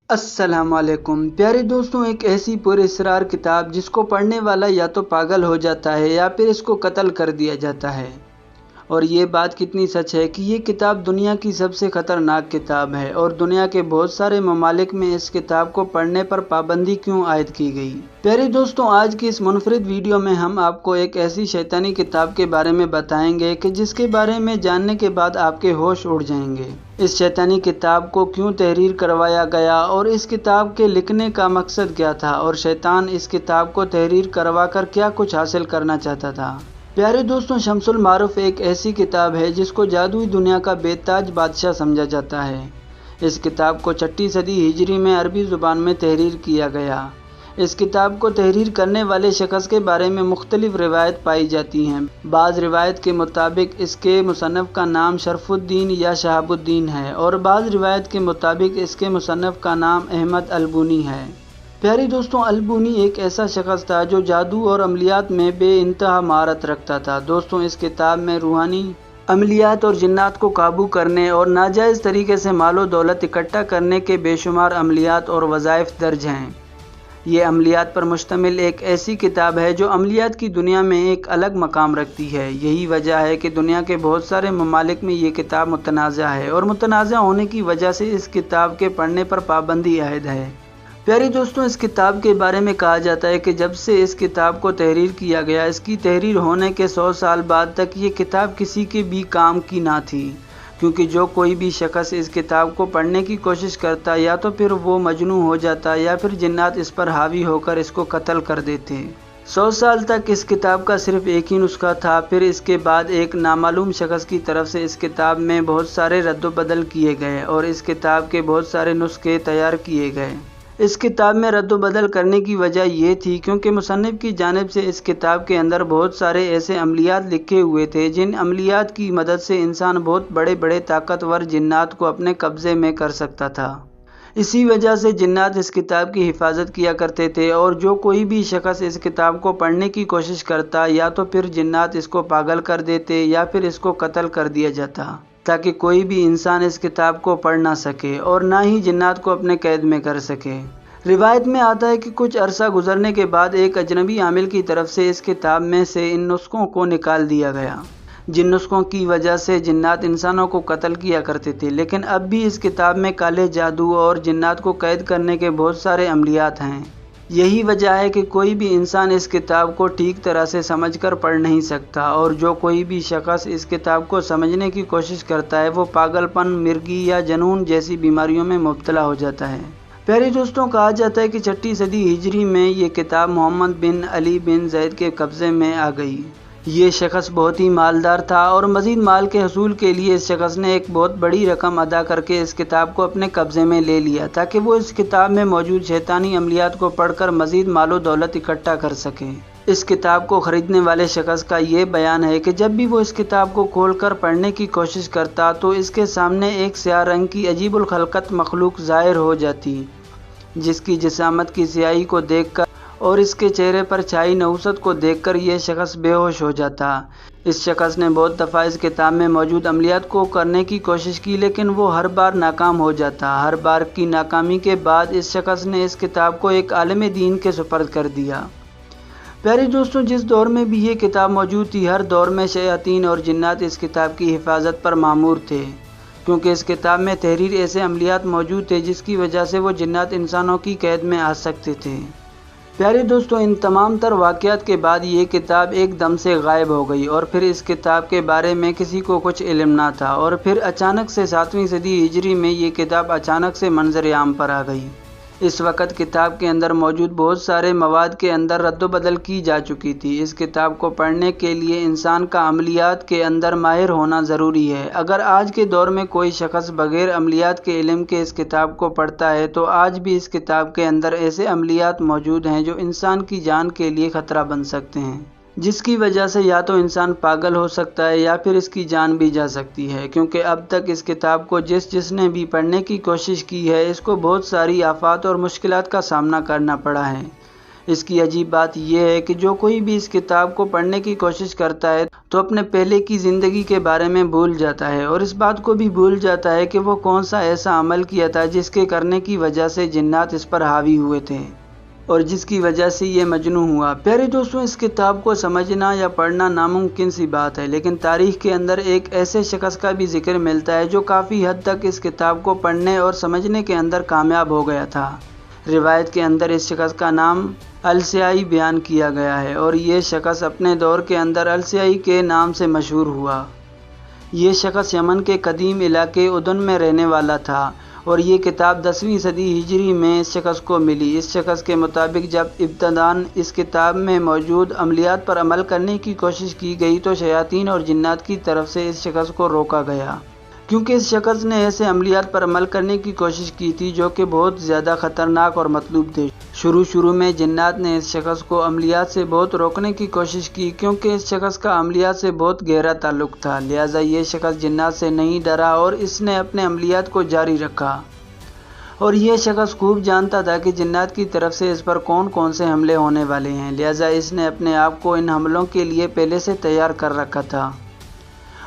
अस्सलाम वालेकुम प्यारे दोस्तों, एक ऐसी पुरअसरार किताब जिसको पढ़ने वाला या तो पागल हो जाता है या फिर इसको कत्ल कर दिया जाता है। और ये बात कितनी सच है कि ये किताब दुनिया की सबसे ख़तरनाक किताब है और दुनिया के बहुत सारे ममालिक में इस किताब को पढ़ने पर पाबंदी क्यों आयद की गई। प्यारे दोस्तों, आज की इस मुनफरिद वीडियो में हम आपको एक ऐसी शैतानी किताब के बारे में बताएंगे कि जिसके बारे में जानने के बाद आपके होश उड़ जाएंगे। इस शैतानी किताब को क्यों तहरीर करवाया गया और इस किताब के लिखने का मकसद क्या था और शैतान इस किताब को तहरीर करवा कर क्या कुछ हासिल करना चाहता था। प्यारे दोस्तों, शम्सुल मारूफ एक ऐसी किताब है जिसको जादुई दुनिया का बेताज बादशाह समझा जाता है। इस किताब को 6ठी सदी हिजरी में अरबी ज़ुबान में तहरीर किया गया। इस किताब को तहरीर करने वाले शख्स के बारे में मुख्तलिफ रिवायत पाई जाती हैं। बाज़ रिवायत के मुताबिक इसके मुसन्नफ़ का नाम शरफुद्दीन या शहाबुद्दीन है और बाज़ रिवायत के मुताबिक इसके मुसन्नफ़ का नाम अहमद अलबूनी है। प्यारे दोस्तों, अलबूनी एक ऐसा शख्स था जो जादू और अमलियात में बेइंतहा महारत रखता था। दोस्तों, इस किताब में रूहानी अमलियात और जिन्नात को काबू करने और नाजायज़ तरीके से मालो दौलत इकट्ठा करने के बेशुमार अमलियात और वज़ाइफ दर्ज हैं। ये अमलियात पर मुश्तमिल एक ऐसी किताब है जो अमलियात की दुनिया में एक अलग मकाम रखती है। यही वजह है कि दुनिया के बहुत सारे ममालिक में ये किताब मुतनाज़ा है और मुतनाज़ा होने की वजह से इस किताब के पढ़ने पर पाबंदी आयद है। प्यारे दोस्तों, इस किताब के बारे में कहा जाता है कि जब से इस किताब को तहरीर किया गया, इसकी तहरीर होने के 100 साल बाद तक ये किताब किसी के भी काम की ना थी, क्योंकि जो कोई भी शख्स इस किताब को पढ़ने की कोशिश करता या तो फिर वो मजनू हो जाता या फिर जिन्नात इस पर हावी होकर इसको कत्ल कर देते। 100 साल तक इस किताब का सिर्फ एक ही नुस्खा था। फिर इसके बाद एक नामालूम शख्स की तरफ से इस किताब में बहुत सारे रद्द-व-बदल किए गए और इस किताब के बहुत सारे नुस्खे तैयार किए गए। इस किताब में रद्द-व-बदल करने की वजह ये थी क्योंकि मुसन्निफ़ की जानिब से इस किताब के अंदर बहुत सारे ऐसे अमलियात लिखे हुए थे जिन अमलियात की मदद से इंसान बहुत बड़े बड़े ताकतवर जिन्नात को अपने कब्ज़े में कर सकता था। इसी वजह से जिन्नात इस किताब की हिफाजत किया करते थे और जो कोई भी शख्स इस किताब को पढ़ने की कोशिश करता या तो फिर जिन्नात इसको पागल कर देते या फिर इसको कत्ल कर दिया जाता, ताकि कोई भी इंसान इस किताब को पढ़ ना सके और ना ही जिन्नात को अपने कैद में कर सके। रिवायत में आता है कि कुछ अरसा गुजरने के बाद एक अजनबी आमिल की तरफ से इस किताब में से इन नुस्खों को निकाल दिया गया, जिन नुस्खों की वजह से जिन्नात इंसानों को कत्ल किया करते थे। लेकिन अब भी इस किताब में काले जादू और जिन्नात को कैद करने के बहुत सारे अमलियात हैं। यही वजह है कि कोई भी इंसान इस किताब को ठीक तरह से समझकर पढ़ नहीं सकता और जो कोई भी शख्स इस किताब को समझने की कोशिश करता है वो पागलपन, मिर्गी या जनून जैसी बीमारियों में मुब्तला हो जाता है। प्यारे दोस्तों, कहा जाता है कि 6ठी सदी हिजरी में ये किताब मोहम्मद बिन अली बिन जैद के कब्ज़े में आ गई। ये शख्स बहुत ही मालदार था और मज़ीद माल के हसूल के लिए इस शख्स ने एक बहुत बड़ी रकम अदा करके इस किताब को अपने कब्ज़े में ले लिया ताकि वो इस किताब में मौजूद शैतानी अमलियात को पढ़कर मज़ीद मालो दौलत इकट्ठा कर सकें। इस किताब को ख़रीदने वाले शख्स का ये बयान है कि जब भी वो इस किताब को खोलकर पढ़ने की कोशिश करता तो इसके सामने एक स्याह रंग की अजीबुल खलकत मखलूक ज़ाहिर हो जाती, जिसकी जिसामत की स्याही को देखकर और इसके चेहरे पर छाई नहुसत को देखकर यह शख्स बेहोश हो जाता। इस शख्स ने बहुत दफ़ा इस किताब में मौजूद अमलियात को करने की कोशिश की, लेकिन वो हर बार नाकाम हो जाता। हर बार की नाकामी के बाद इस शख्स ने इस किताब को एक आलिम दीन के सुपर्द कर दिया। प्यारे दोस्तों, जिस दौर में भी ये किताब मौजूद थी, हर दौर में शयातीन और जिन्नात इस किताब की हिफाजत पर मामूर थे, क्योंकि इस किताब में तहरीर ऐसे अमलियात मौजूद थे जिसकी वजह से वो जिन्नात इंसानों की कैद में आ सकते थे। प्यारे दोस्तों, इन तमाम तर वाक़यात के बाद ये किताब एकदम से गायब हो गई और फिर इस किताब के बारे में किसी को कुछ इल्म ना था और फिर अचानक से 7वीं सदी हिजरी में ये किताब अचानक से मंजर आम पर आ गई। इस वक्त किताब के अंदर मौजूद बहुत सारे मवाद के अंदर रद्द-व-बदल की जा चुकी थी। इस किताब को पढ़ने के लिए इंसान का अमलियात के अंदर माहिर होना ज़रूरी है। अगर आज के दौर में कोई शख्स बग़ैर अमलियात के इल्म के इस किताब को पढ़ता है तो आज भी इस किताब के अंदर ऐसे अमलियात मौजूद हैं जो इंसान की जान के लिए ख़तरा बन सकते हैं, जिसकी वजह से या तो इंसान पागल हो सकता है या फिर इसकी जान भी जा सकती है। क्योंकि अब तक इस किताब को जिसने भी पढ़ने की कोशिश की है, इसको बहुत सारी आफात और मुश्किलात का सामना करना पड़ा है। इसकी अजीब बात यह है कि जो कोई भी इस किताब को पढ़ने की कोशिश करता है تو اپنے پہلے کی زندگی کے بارے میں بھول جاتا ہے اور اس بات کو بھی بھول جاتا ہے کہ وہ کون سا ایسا عمل کیا تھا جس کے کرنے کی وجہ سے جنات اس پر حاوی ہوئے تھے اور جس کی وجہ سے یہ مجنون ہوا۔ پیارے دوستوں، اس کتاب کو سمجھنا یا پڑھنا ناممکن سی بات ہے، لیکن تاریخ کے اندر ایک ایسے شخص کا بھی ذکر ملتا ہے جو کافی حد تک اس کتاب کو پڑھنے اور سمجھنے کے اندر کامیاب ہو گیا تھا۔ روایت کے اندر اس شخص کا نام السیائی بیان کیا گیا ہے اور یہ شخص اپنے دور کے اندر السیائی کے نام سے مشہور ہوا۔ یہ شخص یمن کے قدیم علاقے اردن میں رہنے والا تھا اور یہ کتاب 10ویں صدی ہجری میں اس شخص کو ملی۔ اس شخص کے مطابق جب ابتداً اس کتاب میں موجود عملیات پر عمل کرنے کی کوشش کی گئی تو شیاطین اور جنات کی طرف سے اس شخص کو روکا گیا، کیونکہ اس شخص نے ایسے عملیات پر عمل کرنے کی کوشش کی تھی جو کہ بہت زیادہ خطرناک اور مطلوب تھے۔ شروع میں جنات نے اس شخص کو عملیات سے بہت روکنے کی کوشش کی، کیونکہ اس شخص کا عملیات سے بہت گہرا تعلق تھا، لہٰذا یہ شخص جنات سے نہیں ڈرا اور اس نے اپنے عملیات کو جاری رکھا۔ اور یہ شخص خوب جانتا تھا کہ جنات کی طرف سے اس پر کون کون سے حملے ہونے والے ہیں، لہٰذا اس نے اپنے آپ کو ان حملوں کے لیے پہلے سے تیار کر رکھا تھا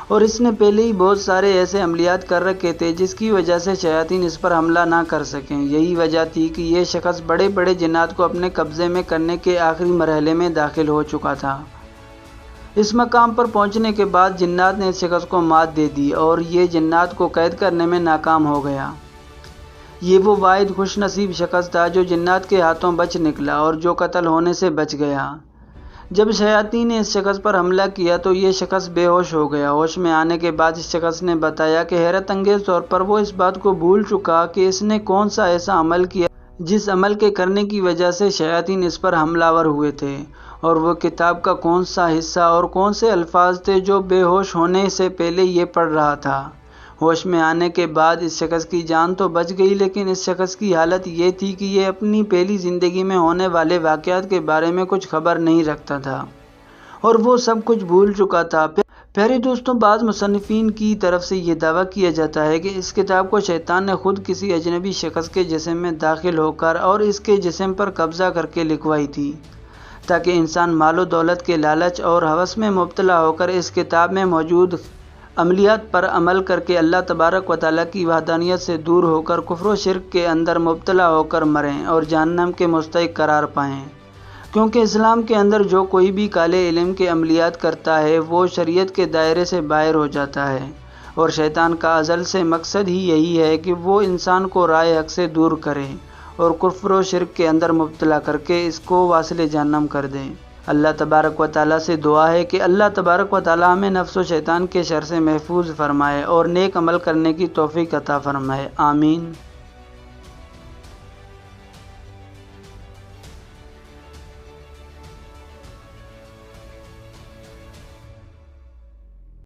اور اس نے پہلے ہی بہت سارے ایسے عملیات کر رکھے تھے جس کی وجہ سے شیاطین اس پر حملہ نہ کر سکیں۔ یہی وجہ تھی کہ یہ شخص بڑے بڑے جنات کو اپنے قبضے میں کرنے کے آخری مرحلے میں داخل ہو چکا تھا۔ اس مقام پر پہنچنے کے بعد جنات نے اس شخص کو مات دے دی اور یہ جنات کو قید کرنے میں ناکام ہو گیا۔ یہ وہ واحد خوش نصیب شخص تھا جو جنات کے ہاتھوں بچ نکلا اور جو قتل ہونے سے بچ گیا۔ جب شیاطین نے اس شخص پر حملہ کیا تو یہ شخص بے ہوش ہو گیا۔ ہوش میں آنے کے بعد اس شخص نے بتایا کہ حیرت انگیز طور پر وہ اس بات کو بھول چکا کہ اس نے کون سا ایسا عمل کیا جس عمل کے کرنے کی وجہ سے شیاطین اس پر حملہ آور ہوئے تھے، اور وہ کتاب کا کون سا حصہ اور کون سے الفاظ تھے جو بے ہوش ہونے سے پہلے یہ پڑھ رہا تھا۔ ہوش میں آنے کے بعد اس شخص کی جان تو بچ گئی، لیکن اس شخص کی حالت یہ تھی کہ یہ اپنی پہلی زندگی میں ہونے والے واقعات کے بارے میں کچھ خبر نہیں رکھتا تھا اور وہ سب کچھ بھول چکا تھا۔ پیارے دوستوں، بعض مصنفین کی طرف سے یہ دعویٰ کیا جاتا ہے کہ اس کتاب کو شیطان نے خود کسی اجنبی شخص کے جسم میں داخل ہو کر اور اس کے جسم پر قبضہ کر کے لکھوائی تھی، تاکہ انسان مال و دولت کے لالچ اور ہوس میں مبتلا ہو کر اس کتاب میں موجود عملیات پر عمل کر کے اللہ تبارک و تعالیٰ کی وحدانیت سے دور ہو کر کفر و شرک کے اندر مبتلا ہو کر مریں اور جہنم کے مستحق قرار پائیں۔ کیونکہ اسلام کے اندر جو کوئی بھی کالے علم کے عملیات کرتا ہے وہ شریعت کے دائرے سے باہر ہو جاتا ہے، اور شیطان کا ازل سے مقصد ہی یہی ہے کہ وہ انسان کو رائے حق سے دور کرے اور کفر و شرک کے اندر مبتلا کر کے اس کو واصل جہنم کر دے۔ اللہ تبارک و تعالیٰ سے دعا ہے کہ اللہ تبارک و تعالیٰ ہمیں نفس و شیطان کے شر سے محفوظ فرمائے اور نیک عمل کرنے کی توفیق عطا فرمائے، آمین۔